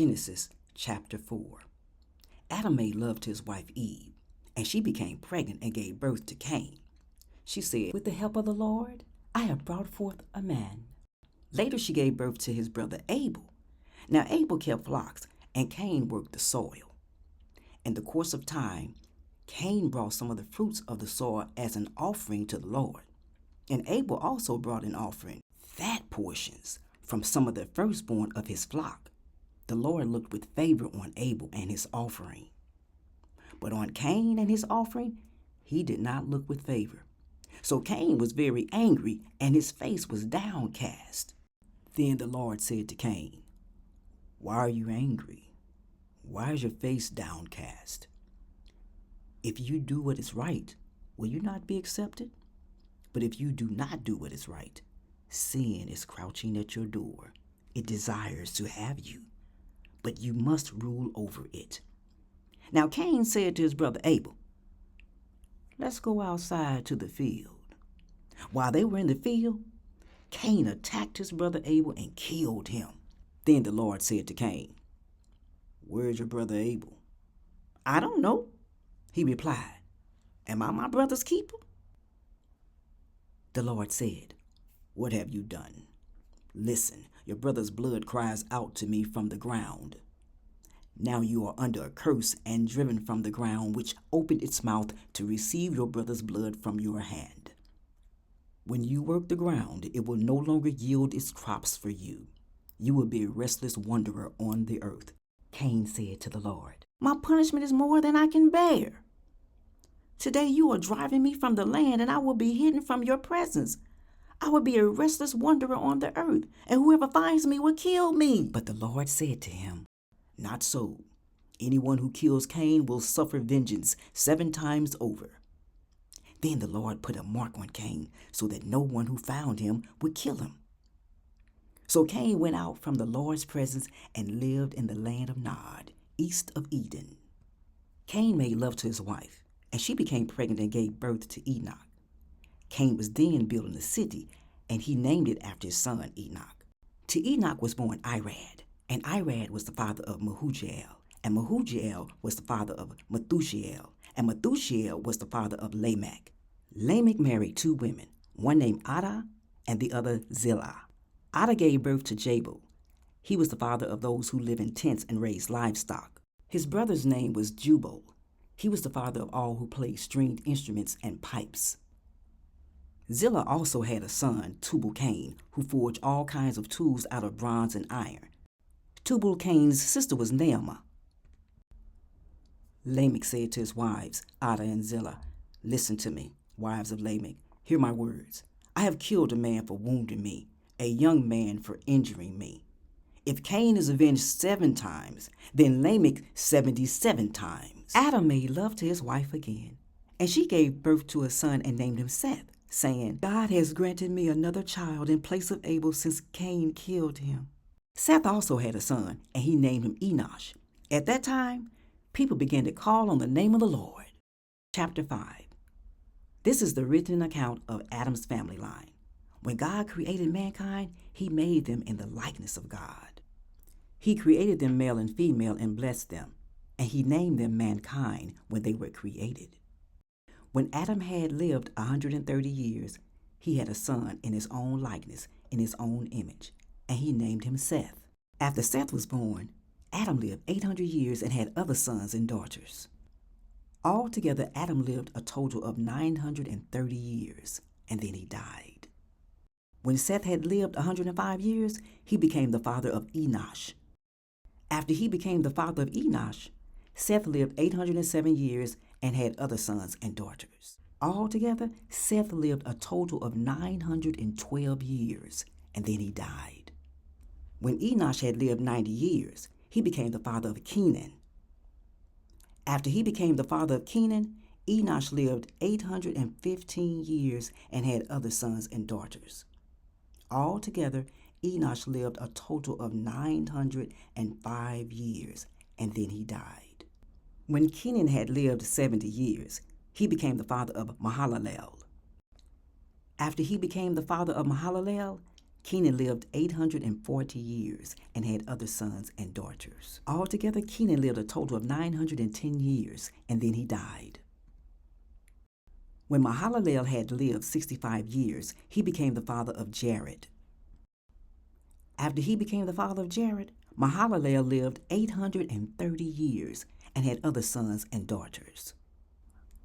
Genesis chapter 4. Adam made love to his wife Eve, and she became pregnant and gave birth to Cain. She said, "With the help of the Lord, I have brought forth a man." Later she gave birth to his brother Abel. Now Abel kept flocks, and Cain worked the soil. In the course of time, Cain brought some of the fruits of the soil as an offering to the Lord. And Abel also brought an offering, fat portions, from some of the firstborn of his flock. The Lord looked with favor on Abel and his offering. But on Cain and his offering, he did not look with favor. So Cain was very angry, and his face was downcast. Then the Lord said to Cain, "Why are you angry? Why is your face downcast? If you do what is right, will you not be accepted? But if you do not do what is right, sin is crouching at your door. It desires to have you, but you must rule over it." Now Cain said to his brother Abel, "Let's go outside to the field." While they were in the field, Cain attacked his brother Abel and killed him. Then the Lord said to Cain, "Where's your brother Abel?" "I don't know," he replied. "Am I my brother's keeper?" The Lord said, "What have you done? Listen, your brother's blood cries out to me from the ground. Now you are under a curse and driven from the ground, which opened its mouth to receive your brother's blood from your hand. When you work the ground, it will no longer yield its crops for you. You will be a restless wanderer on the earth." Cain said to the Lord, "My punishment is more than I can bear. Today you are driving me from the land, and I will be hidden from your presence. I will be a restless wanderer on the earth, and whoever finds me will kill me." But the Lord said to him, "Not so. Anyone who kills Cain will suffer vengeance 7 times over." Then the Lord put a mark on Cain so that no one who found him would kill him. So Cain went out from the Lord's presence and lived in the land of Nod, east of Eden. Cain made love to his wife, and she became pregnant and gave birth to Enoch. Cain was then building a city, and he named it after his son Enoch. To Enoch was born Irad, and Irad was the father of Mehujael, and Mehujael was the father of Methushael, and Methushael was the father of Lamech. Lamech married 2 women, one named Adah and the other Zillah. Adah gave birth to Jabal. He was the father of those who live in tents and raise livestock. His brother's name was Jubal. He was the father of all who played stringed instruments and pipes. Zillah also had a son, Tubal-Cain, who forged all kinds of tools out of bronze and iron. Tubal-Cain's sister was Naamah. Lamech said to his wives, Adah and Zillah, "Listen to me, wives of Lamech. Hear my words. I have killed a man for wounding me, a young man for injuring me. If Cain is avenged 7 times, then Lamech 77 times. Adam made love to his wife again, and she gave birth to a son and named him Seth, saying, "God has granted me another child in place of Abel since Cain killed him." Seth also had a son, and he named him Enosh. At that time, people began to call on the name of the Lord. Chapter 5. This is the written account of Adam's family line. When God created mankind, he made them in the likeness of God. He created them male and female and blessed them, and he named them mankind when they were created. When Adam had lived 130 years, he had a son in his own likeness, in his own image, and he named him Seth. After Seth was born, Adam lived 800 years and had other sons and daughters. Altogether, Adam lived a total of 930 years, and then he died. When Seth had lived 105 years, he became the father of Enosh. After he became the father of Enosh, Seth lived 807 years and had other sons and daughters. Altogether, Seth lived a total of 912 years, and then he died. When Enosh had lived 90 years, he became the father of Kenan. After he became the father of Kenan, Enosh lived 815 years and had other sons and daughters. Altogether, Enosh lived a total of 905 years, and then he died. When Kenan had lived 70 years, he became the father of Mahalalel. After he became the father of Mahalalel, Kenan lived 840 years and had other sons and daughters. Altogether, Kenan lived a total of 910 years, and then he died. When Mahalalel had lived 65 years, he became the father of Jared. After he became the father of Jared, Mahalalel lived 830 years and had other sons and daughters.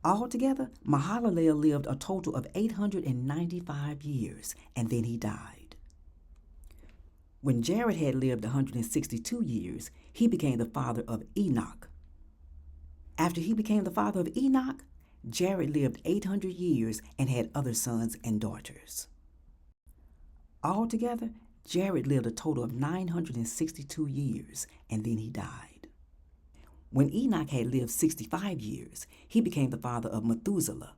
Altogether, Mahalalel lived a total of 895 years, and then he died. When Jared had lived 162 years, he became the father of Enoch. After he became the father of Enoch, Jared lived 800 years and had other sons and daughters. Altogether, Jared lived a total of 962 years, and then he died. When Enoch had lived 65 years, he became the father of Methuselah.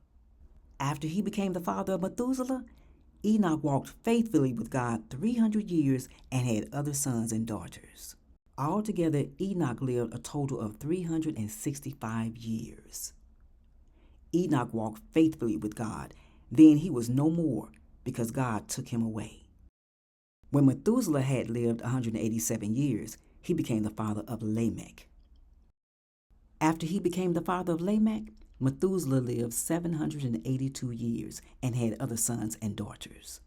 After he became the father of Methuselah, Enoch walked faithfully with God 300 years and had other sons and daughters. Altogether, Enoch lived a total of 365 years. Enoch walked faithfully with God. Then he was no more because God took him away. When Methuselah had lived 187 years, he became the father of Lamech. After he became the father of Lamech, Methuselah lived 782 years and had other sons and daughters.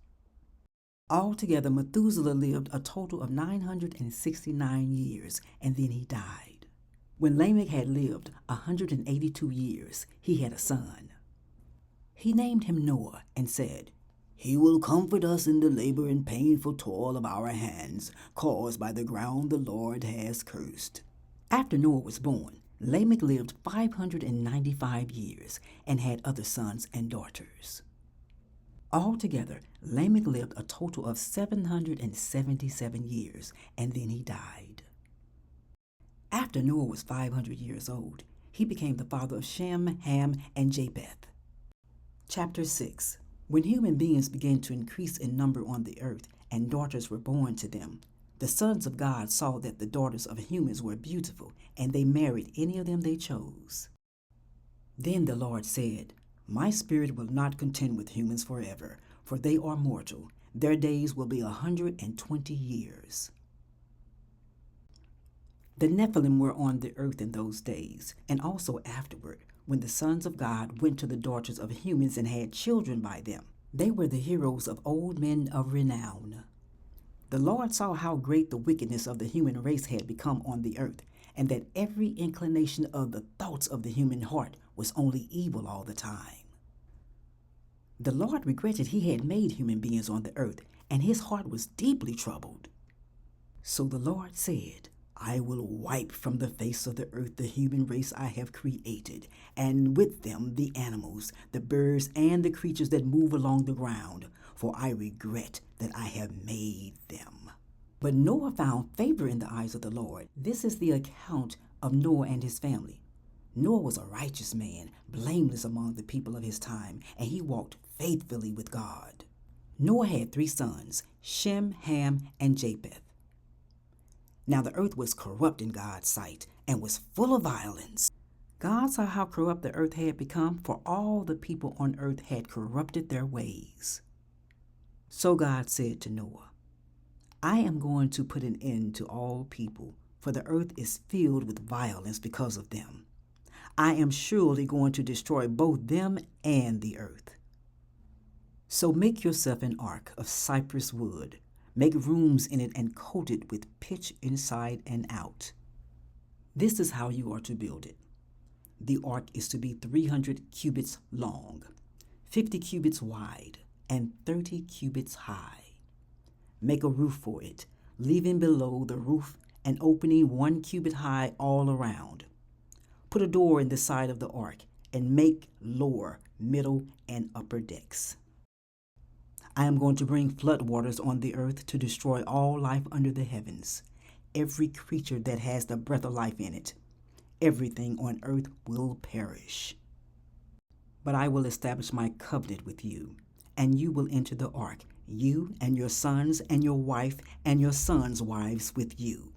Altogether, Methuselah lived a total of 969 years, and then he died. When Lamech had lived 182 years, he had a son. He named him Noah and said, "He will comfort us in the labor and painful toil of our hands, caused by the ground the Lord has cursed." After Noah was born, Lamech lived 595 years and had other sons and daughters. Altogether, Lamech lived a total of 777 years, and then he died. After Noah was 500 years old, he became the father of Shem, Ham, and Japheth. Chapter 6. When human beings began to increase in number on the earth, and daughters were born to them, the sons of God saw that the daughters of humans were beautiful, and they married any of them they chose. Then the Lord said, "My spirit will not contend with humans forever, for they are mortal. Their days will be 120 years. The Nephilim were on the earth in those days, and also afterward, when the sons of God went to the daughters of humans and had children by them. They were the heroes of old men of renown. The Lord saw how great the wickedness of the human race had become on the earth, and that every inclination of the thoughts of the human heart was only evil all the time. The Lord regretted he had made human beings on the earth, and his heart was deeply troubled. So the Lord said, "I will wipe from the face of the earth the human race I have created, and with them the animals, the birds, and the creatures that move along the ground, for I regret that I have made them." But Noah found favor in the eyes of the Lord. This is the account of Noah and his family. Noah was a righteous man, blameless among the people of his time, and he walked faithfully with God. Noah had 3 sons, Shem, Ham, and Japheth. Now the earth was corrupt in God's sight and was full of violence. God saw how corrupt the earth had become, for all the people on earth had corrupted their ways. So God said to Noah, "I am going to put an end to all people, for the earth is filled with violence because of them. I am surely going to destroy both them and the earth. So make yourself an ark of cypress wood. Make rooms in it and coat it with pitch inside and out. This is how you are to build it. The ark is to be 300 cubits long, 50 cubits wide, and 30 cubits high. Make a roof for it, leaving below the roof an opening 1 cubit high all around. Put a door in the side of the ark, and make lower, middle, and upper decks. I am going to bring flood waters on the earth to destroy all life under the heavens, every creature that has the breath of life in it. Everything on earth will perish. But I will establish my covenant with you, and you will enter the ark, you and your sons and your wife and your sons' wives with you.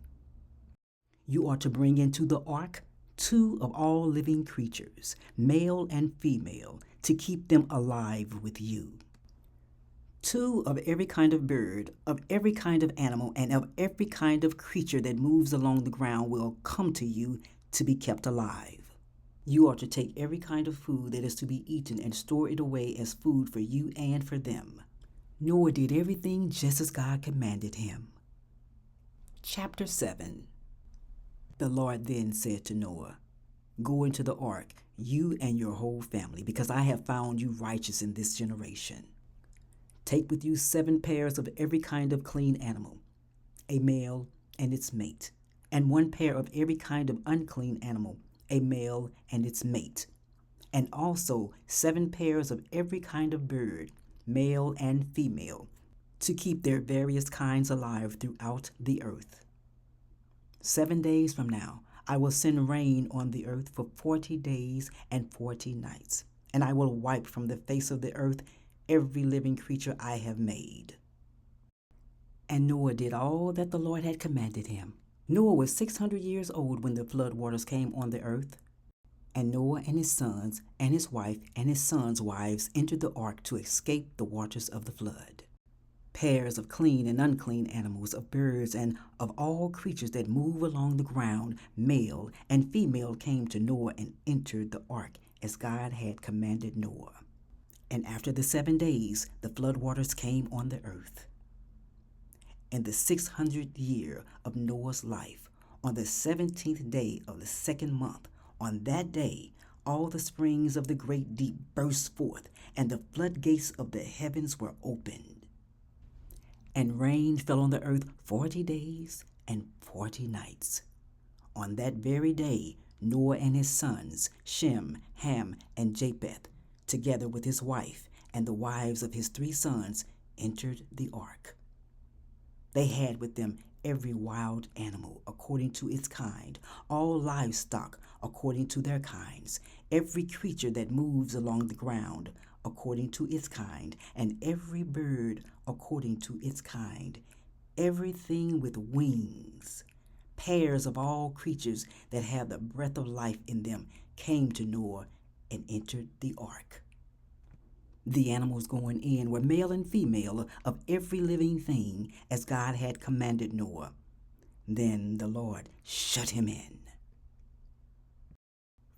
You are to bring into the ark 2 of all living creatures, male and female, to keep them alive with you. 2 of every kind of bird, of every kind of animal, and of every kind of creature that moves along the ground will come to you to be kept alive. You are to take every kind of food that is to be eaten and store it away as food for you and for them. Noah did everything just as God commanded him. Chapter 7. The Lord then said to Noah, "Go into the ark, you and your whole family, because I have found you righteous in this generation. Take with you 7 pairs of every kind of clean animal, a male and its mate, and 1 pair of every kind of unclean animal, a male and its mate, and also 7 pairs of every kind of bird, male and female, to keep their various kinds alive throughout the earth. 7 days from now, I will send rain on the earth for 40 days and 40 nights, and I will wipe from the face of the earth every living creature I have made." And Noah did all that the Lord had commanded him. Noah was 600 years old when the flood waters came on the earth. And Noah and his sons and his wife and his sons' wives entered the ark to escape the waters of the flood. Pairs of clean and unclean animals, of birds, and of all creatures that move along the ground, male and female, came to Noah and entered the ark as God had commanded Noah. And after the 7 days, the flood waters came on the earth. In the 600th year of Noah's life, on the 17th day of the 2nd month, on that day, all the springs of the great deep burst forth, and the floodgates of the heavens were opened. And rain fell on the earth 40 days and 40 nights. On that very day, Noah and his sons, Shem, Ham, and Japheth, together with his wife and the wives of his 3 sons, entered the ark. They had with them every wild animal according to its kind, all livestock according to their kinds, every creature that moves along the ground according to its kind, and every bird according to its kind, everything with wings. Pairs of all creatures that have the breath of life in them came to Noah and entered the ark. The animals going in were male and female of every living thing, as God had commanded Noah. Then the Lord shut him in.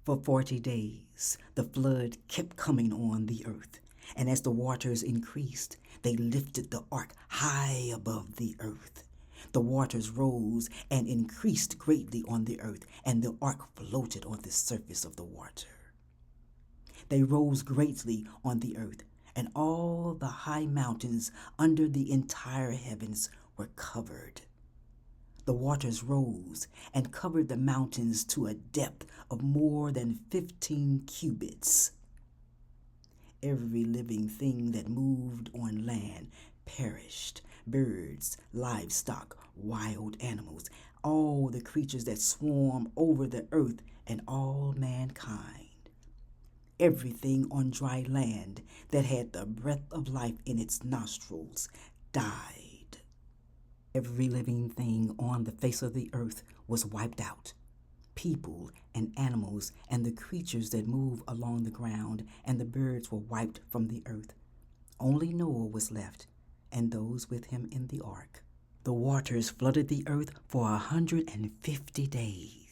For 40 days the flood kept coming on the earth, and as the waters increased, they lifted the ark high above the earth. The waters rose and increased greatly on the earth, and the ark floated on the surface of the water. They rose greatly on the earth, and all the high mountains under the entire heavens were covered. The waters rose and covered the mountains to a depth of more than 15 cubits. Every living thing that moved on land perished, birds, livestock, wild animals, all the creatures that swarm over the earth, and all mankind. Everything on dry land that had the breath of life in its nostrils died. Every living thing on the face of the earth was wiped out. People and animals and the creatures that move along the ground and the birds were wiped from the earth. Only Noah was left, and those with him in the ark. The waters flooded the earth for 150 days.